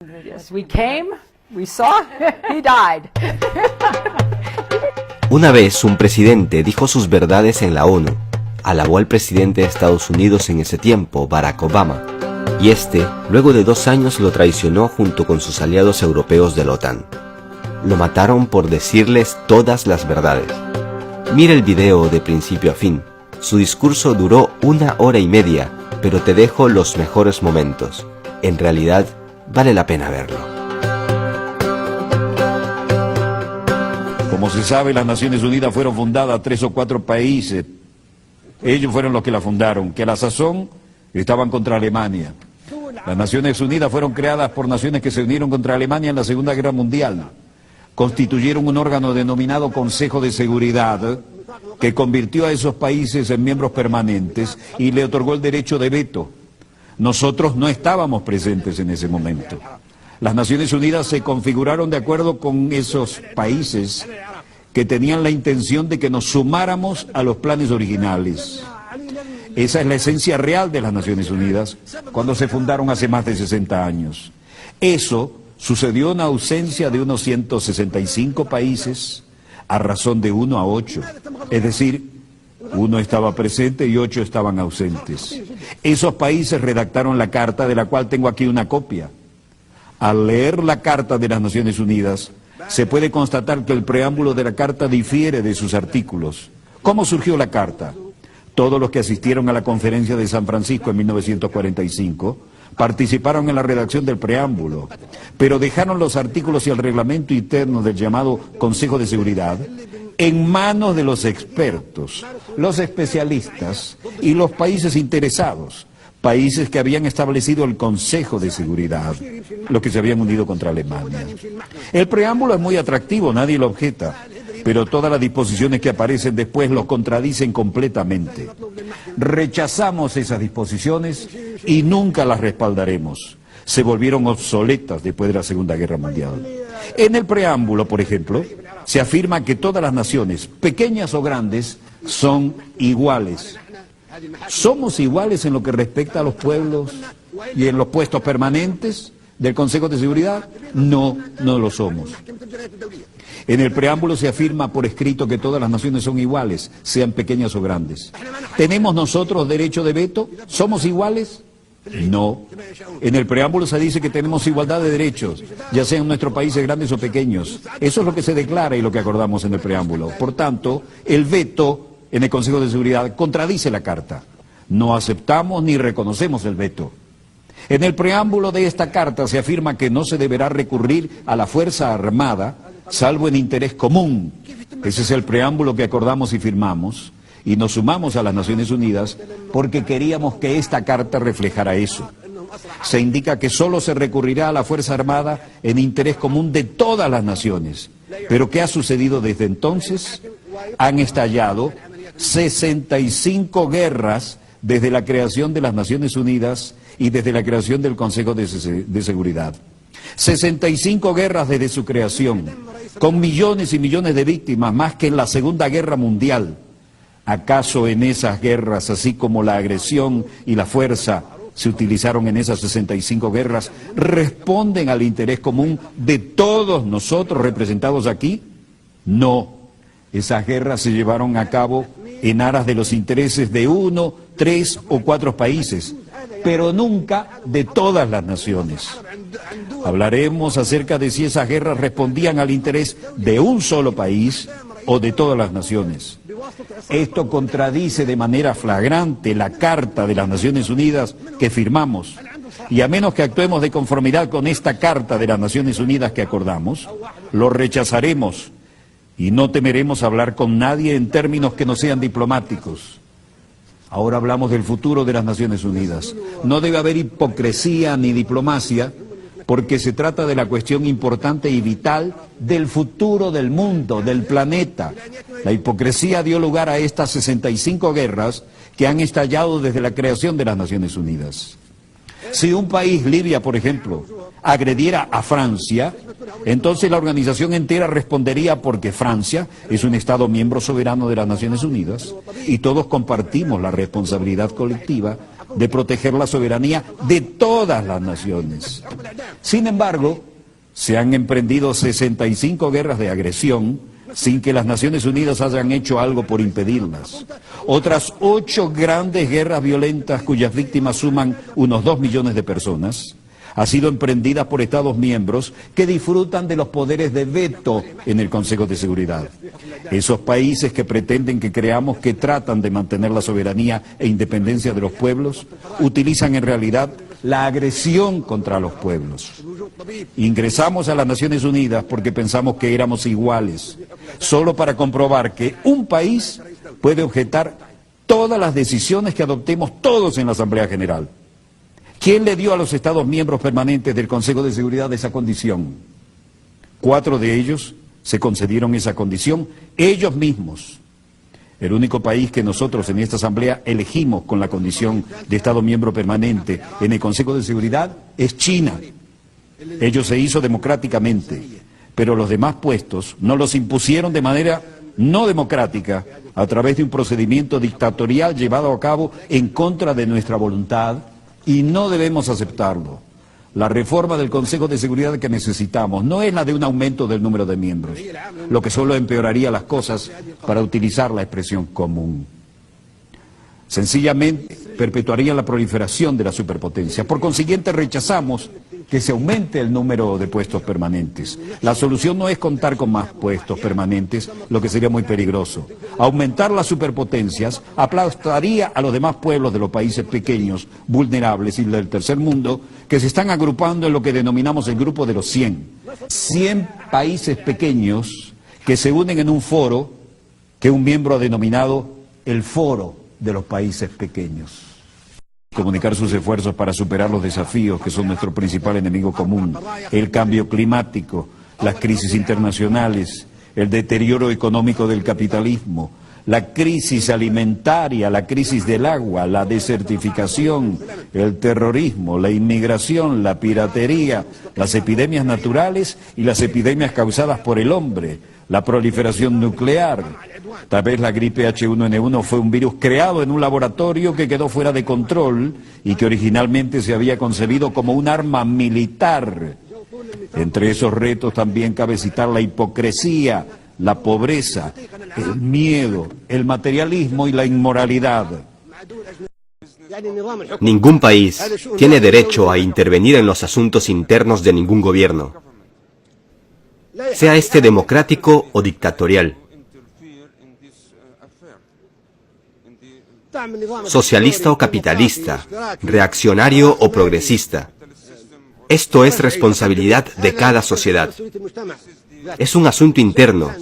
Yes, we came, we saw, he died. Una vez un presidente dijo sus verdades en la ONU, alabó al presidente de Estados Unidos en ese tiempo, Barack Obama, y este, luego de 2 años, lo traicionó junto con sus aliados europeos de la OTAN. Lo mataron por decirles todas las verdades. Mira el video de principio a fin. Su discurso duró 1 hora y media, pero te dejo los mejores momentos. En realidad, vale la pena verlo. Como se sabe, las Naciones Unidas fueron fundadas 3 o 4 países. Ellos fueron los que la fundaron, que a la sazón estaban contra Alemania. Las Naciones Unidas fueron creadas por naciones que se unieron contra Alemania en la Segunda Guerra Mundial. Constituyeron un órgano denominado Consejo de Seguridad, que convirtió a esos países en miembros permanentes y le otorgó el derecho de veto. Nosotros no estábamos presentes en ese momento. Las Naciones Unidas se configuraron de acuerdo con esos países que tenían la intención de que nos sumáramos a los planes originales. Esa es la esencia real de las Naciones Unidas cuando se fundaron hace más de 60 años. Eso sucedió en ausencia de unos 165 países a razón de 1 a 8. Es decir, 1 estaba presente y 8 estaban ausentes. Esos países redactaron la carta, de la cual tengo aquí una copia. Al leer la Carta de las Naciones Unidas, se puede constatar que el preámbulo de la Carta difiere de sus artículos. ¿Cómo surgió la Carta? Todos los que asistieron a la Conferencia de San Francisco en 1945 participaron en la redacción del preámbulo, pero dejaron los artículos y el reglamento interno del llamado Consejo de Seguridad en manos de los expertos, los especialistas y los países interesados, países que habían establecido el Consejo de Seguridad, los que se habían unido contra Alemania. El preámbulo es muy atractivo, nadie lo objeta, pero todas las disposiciones que aparecen después lo contradicen completamente. Rechazamos esas disposiciones y nunca las respaldaremos. Se volvieron obsoletas después de la Segunda Guerra Mundial. En el preámbulo, por ejemplo, se afirma que todas las naciones, pequeñas o grandes, son iguales. ¿Somos iguales en lo que respecta a los pueblos y en los puestos permanentes del Consejo de Seguridad? No, no lo somos. En el preámbulo se afirma por escrito que todas las naciones son iguales, sean pequeñas o grandes. ¿Tenemos nosotros derecho de veto? ¿Somos iguales? No. En el preámbulo se dice que tenemos igualdad de derechos, ya sean nuestros países grandes o pequeños. Eso es lo que se declara y lo que acordamos en el preámbulo. Por tanto, el veto en el Consejo de Seguridad contradice la Carta. No aceptamos ni reconocemos el veto. En el preámbulo de esta Carta se afirma que no se deberá recurrir a la Fuerza Armada, salvo en interés común. Ese es el preámbulo que acordamos y firmamos, y nos sumamos a las Naciones Unidas porque queríamos que esta Carta reflejara eso. Se indica que solo se recurrirá a la Fuerza Armada en interés común de todas las naciones. Pero ¿qué ha sucedido desde entonces? Han estallado 65 guerras desde la creación de las Naciones Unidas y desde la creación del Consejo de Seguridad. 65 guerras desde su creación, con millones y millones de víctimas, más que en la Segunda Guerra Mundial. ¿Acaso en esas guerras, así como la agresión y la fuerza se utilizaron en esas 65 guerras, responden al interés común de todos nosotros representados aquí? No. Esas guerras se llevaron a cabo en aras de los intereses de 1, 3 o 4 países, pero nunca de todas las naciones. Hablaremos acerca de si esas guerras respondían al interés de un solo país o de todas las naciones. Esto contradice de manera flagrante la Carta de las Naciones Unidas que firmamos, y a menos que actuemos de conformidad con esta Carta de las Naciones Unidas que acordamos, lo rechazaremos y no temeremos hablar con nadie en términos que no sean diplomáticos. Ahora hablamos del futuro de las Naciones Unidas. No debe haber hipocresía ni diplomacia, porque se trata de la cuestión importante y vital del futuro del mundo, del planeta. La hipocresía dio lugar a estas 65 guerras que han estallado desde la creación de las Naciones Unidas. Si un país, Libia por ejemplo, agrediera a Francia, entonces la organización entera respondería porque Francia es un Estado miembro soberano de las Naciones Unidas y todos compartimos la responsabilidad colectiva de proteger la soberanía de todas las naciones. Sin embargo, se han emprendido 65 guerras de agresión sin que las Naciones Unidas hayan hecho algo por impedirlas. Otras 8 grandes guerras violentas cuyas víctimas suman unos 2 millones de personas han sido emprendidas por Estados miembros que disfrutan de los poderes de veto en el Consejo de Seguridad. Esos países que pretenden que creamos que tratan de mantener la soberanía e independencia de los pueblos, utilizan en realidad la agresión contra los pueblos. Ingresamos a las Naciones Unidas porque pensamos que éramos iguales, solo para comprobar que un país puede objetar todas las decisiones que adoptemos todos en la Asamblea General. ¿Quién le dio a los Estados miembros permanentes del Consejo de Seguridad esa condición? 4 de ellos se concedieron esa condición ellos mismos. El único país que nosotros en esta Asamblea elegimos con la condición de Estado miembro permanente en el Consejo de Seguridad es China. Ello se hizo democráticamente, pero los demás puestos nos los impusieron de manera no democrática a través de un procedimiento dictatorial llevado a cabo en contra de nuestra voluntad y no debemos aceptarlo. La reforma del Consejo de Seguridad que necesitamos no es la de un aumento del número de miembros, lo que solo empeoraría las cosas para utilizar la expresión común. Sencillamente perpetuaría la proliferación de la superpotencia. Por consiguiente, rechazamos que se aumente el número de puestos permanentes. La solución no es contar con más puestos permanentes, lo que sería muy peligroso. Aumentar las superpotencias aplastaría a los demás pueblos de los países pequeños, vulnerables y del tercer mundo, que se están agrupando en lo que denominamos el grupo de los 100. 100 países pequeños que se unen en un foro que un miembro ha denominado el Foro de los Países Pequeños. Comunicar sus esfuerzos para superar los desafíos que son nuestro principal enemigo común, el cambio climático, las crisis internacionales, el deterioro económico del capitalismo, la crisis alimentaria, la crisis del agua, la desertificación, el terrorismo, la inmigración, la piratería, las epidemias naturales y las epidemias causadas por el hombre, la proliferación nuclear. Tal vez la gripe H1N1 fue un virus creado en un laboratorio que quedó fuera de control y que originalmente se había concebido como un arma militar. Entre esos retos también cabe citar la hipocresía, la pobreza, el miedo, el materialismo y la inmoralidad. Ningún país tiene derecho a intervenir en los asuntos internos de ningún gobierno, sea este democrático o dictatorial, socialista o capitalista, reaccionario o progresista. Esto es responsabilidad de cada sociedad. Es un asunto interno.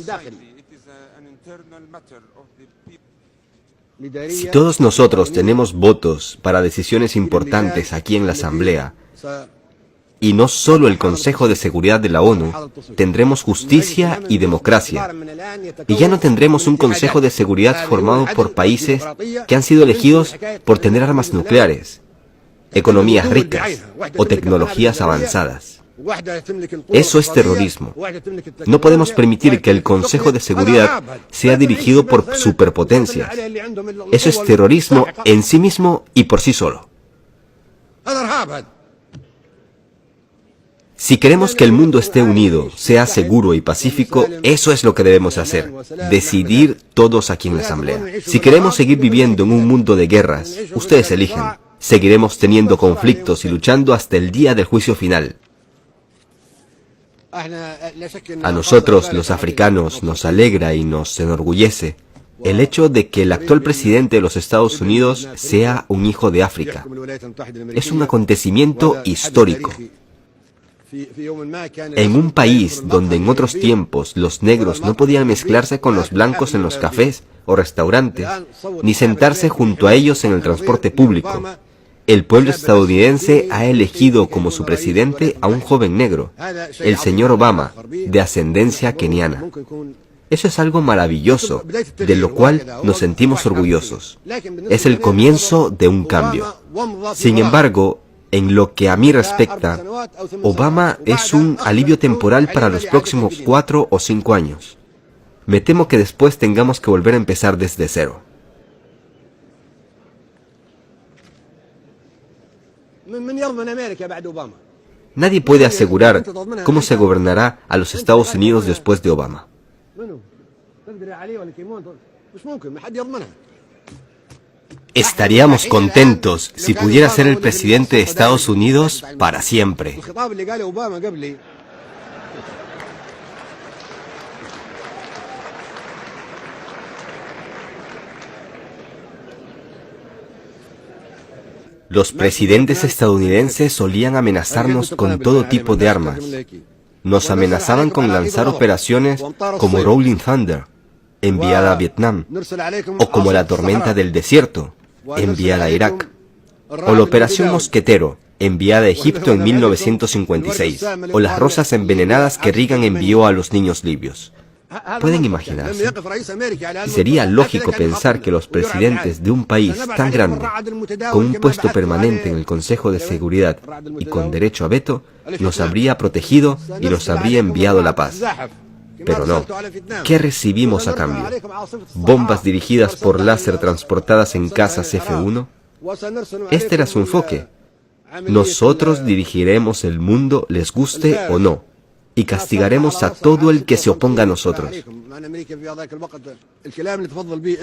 Si todos nosotros tenemos votos para decisiones importantes aquí en la Asamblea, y no solo el Consejo de Seguridad de la ONU, tendremos justicia y democracia. Y ya no tendremos un Consejo de Seguridad formado por países que han sido elegidos por tener armas nucleares, economías ricas o tecnologías avanzadas. Eso es terrorismo. No podemos permitir que el Consejo de Seguridad sea dirigido por superpotencias. Eso es terrorismo en sí mismo y por sí solo. Si queremos que el mundo esté unido, sea seguro y pacífico, eso es lo que debemos hacer. Decidir todos aquí en la Asamblea. Si queremos seguir viviendo en un mundo de guerras, ustedes eligen. Seguiremos teniendo conflictos y luchando hasta el día del juicio final. A nosotros, los africanos, nos alegra y nos enorgullece el hecho de que el actual presidente de los Estados Unidos sea un hijo de África. Es un acontecimiento histórico. En un país donde en otros tiempos los negros no podían mezclarse con los blancos en los cafés o restaurantes, ni sentarse junto a ellos en el transporte público, el pueblo estadounidense ha elegido como su presidente a un joven negro, el señor Obama, de ascendencia keniana. Eso es algo maravilloso, de lo cual nos sentimos orgullosos. Es el comienzo de un cambio. Sin embargo, en lo que a mí respecta, Obama es un alivio temporal para los próximos 4 o 5 años. Me temo que después tengamos que volver a empezar desde cero. Nadie puede asegurar cómo se gobernará a los Estados Unidos después de Obama. Estaríamos contentos si pudiera ser el presidente de Estados Unidos para siempre. Los presidentes estadounidenses solían amenazarnos con todo tipo de armas. Nos amenazaban con lanzar operaciones como Rolling Thunder, enviada a Vietnam, o como la Tormenta del Desierto, enviada a Irak, o la Operación Mosquetero, enviada a Egipto en 1956, o las rosas envenenadas que Reagan envió a los niños libios. ¿Pueden imaginarse? Y sería lógico pensar que los presidentes de un país tan grande, con un puesto permanente en el Consejo de Seguridad y con derecho a veto, nos habría protegido y nos habría enviado la paz. Pero no. ¿Qué recibimos a cambio? ¿Bombas dirigidas por láser transportadas en casas F-1? Este era su enfoque. Nosotros dirigiremos el mundo, les guste o no, y castigaremos a todo el que se oponga a nosotros.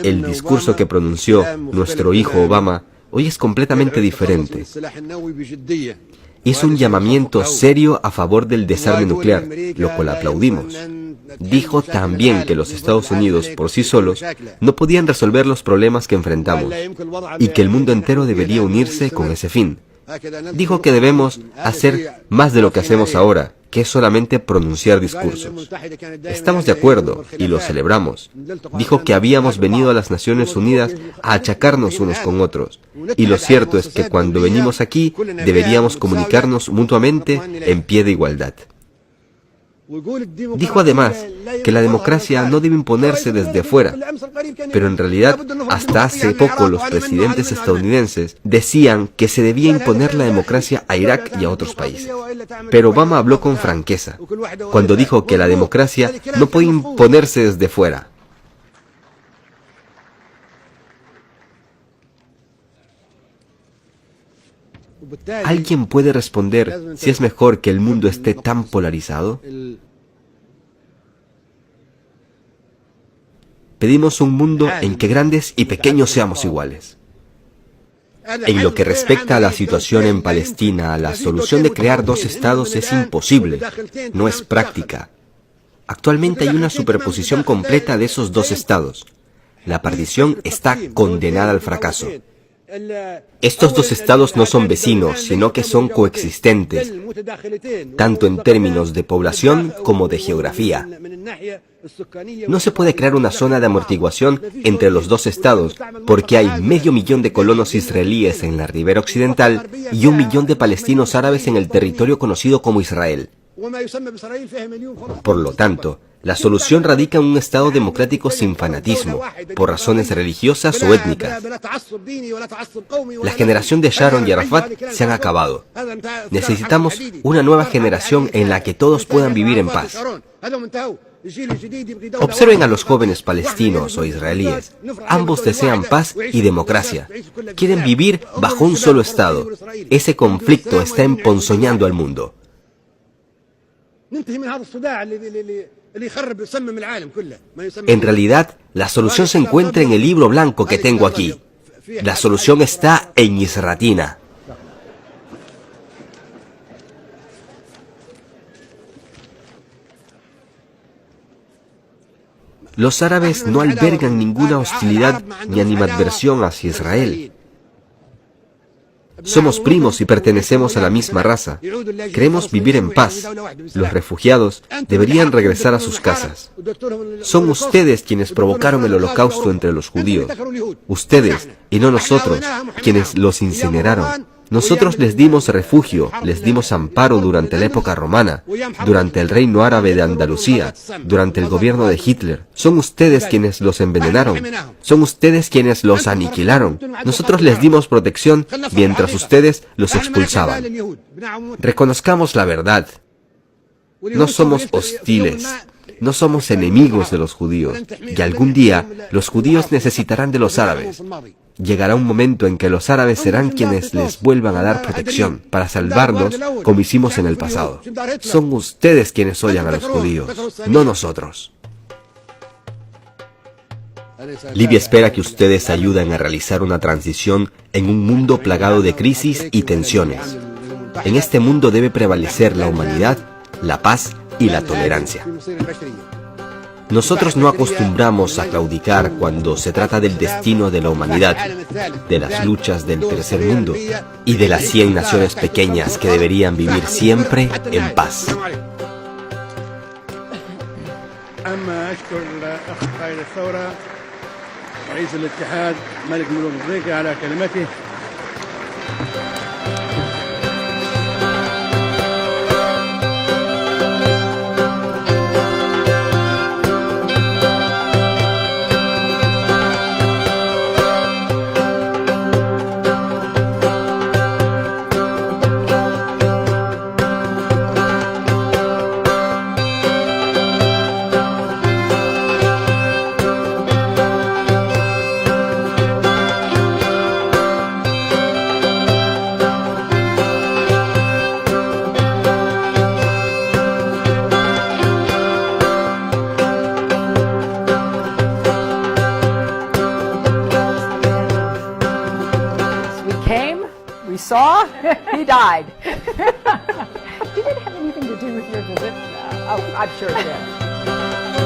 El discurso que pronunció nuestro hijo Obama hoy es completamente diferente. Hizo un llamamiento serio a favor del desarme nuclear, lo cual aplaudimos. Dijo también que los Estados Unidos por sí solos no podían resolver los problemas que enfrentamos y que el mundo entero debería unirse con ese fin. Dijo que debemos hacer más de lo que hacemos ahora, que es solamente pronunciar discursos. Estamos de acuerdo y lo celebramos. Dijo que habíamos venido a las Naciones Unidas a achacarnos unos con otros. Y lo cierto es que cuando venimos aquí, deberíamos comunicarnos mutuamente en pie de igualdad. Dijo además que la democracia no debe imponerse desde fuera, pero en realidad hasta hace poco los presidentes estadounidenses decían que se debía imponer la democracia a Irak y a otros países. Pero Obama habló con franqueza cuando dijo que la democracia no puede imponerse desde fuera. ¿Alguien puede responder si es mejor que el mundo esté tan polarizado? Pedimos un mundo en que grandes y pequeños seamos iguales. En lo que respecta a la situación en Palestina, la solución de crear dos estados es imposible, no es práctica. Actualmente hay una superposición completa de esos dos estados. La partición está condenada al fracaso. Estos dos estados no son vecinos, sino que son coexistentes, tanto en términos de población como de geografía. No se puede crear una zona de amortiguación entre los dos estados, porque hay 500.000 de colonos israelíes en la ribera occidental y 1 millón de palestinos árabes en el territorio conocido como Israel. Por lo tanto, la solución radica en un Estado democrático sin fanatismo, por razones religiosas o étnicas. La generación de Sharon y Arafat se han acabado. Necesitamos una nueva generación en la que todos puedan vivir en paz. Observen a los jóvenes palestinos o israelíes. Ambos desean paz y democracia. Quieren vivir bajo un solo Estado. Ese conflicto está emponzoñando al mundo. En realidad, la solución se encuentra en el libro blanco que tengo aquí. La solución está en Misratina. Los árabes no albergan ninguna hostilidad ni animadversión hacia Israel. Somos primos y pertenecemos a la misma raza. Queremos vivir en paz. Los refugiados deberían regresar a sus casas. Son ustedes quienes provocaron el holocausto entre los judíos. Ustedes, y no nosotros, quienes los incineraron. Nosotros les dimos refugio, les dimos amparo durante la época romana, durante el reino árabe de Andalucía, durante el gobierno de Hitler. Son ustedes quienes los envenenaron. Son ustedes quienes los aniquilaron. Nosotros les dimos protección mientras ustedes los expulsaban. Reconozcamos la verdad. No somos hostiles. no somos enemigos de los judíos, y algún día los judíos necesitarán de los árabes. Llegará un momento en que los árabes serán quienes les vuelvan a dar protección para salvarnos como hicimos en el pasado. Son ustedes quienes odian a los judíos, no nosotros. Libia espera que ustedes ayuden a realizar una transición en un mundo plagado de crisis y tensiones. En este mundo debe prevalecer la humanidad, la paz y la tolerancia. Nosotros no acostumbramos a claudicar cuando se trata del destino de la humanidad, de las luchas del tercer mundo y de las 100 naciones pequeñas que deberían vivir siempre en paz. رئيس الاتحاد ملك ملوك افريقيا على كلمته. We saw, he died. Did it have anything to do with your visit? Oh, I'm sure it did.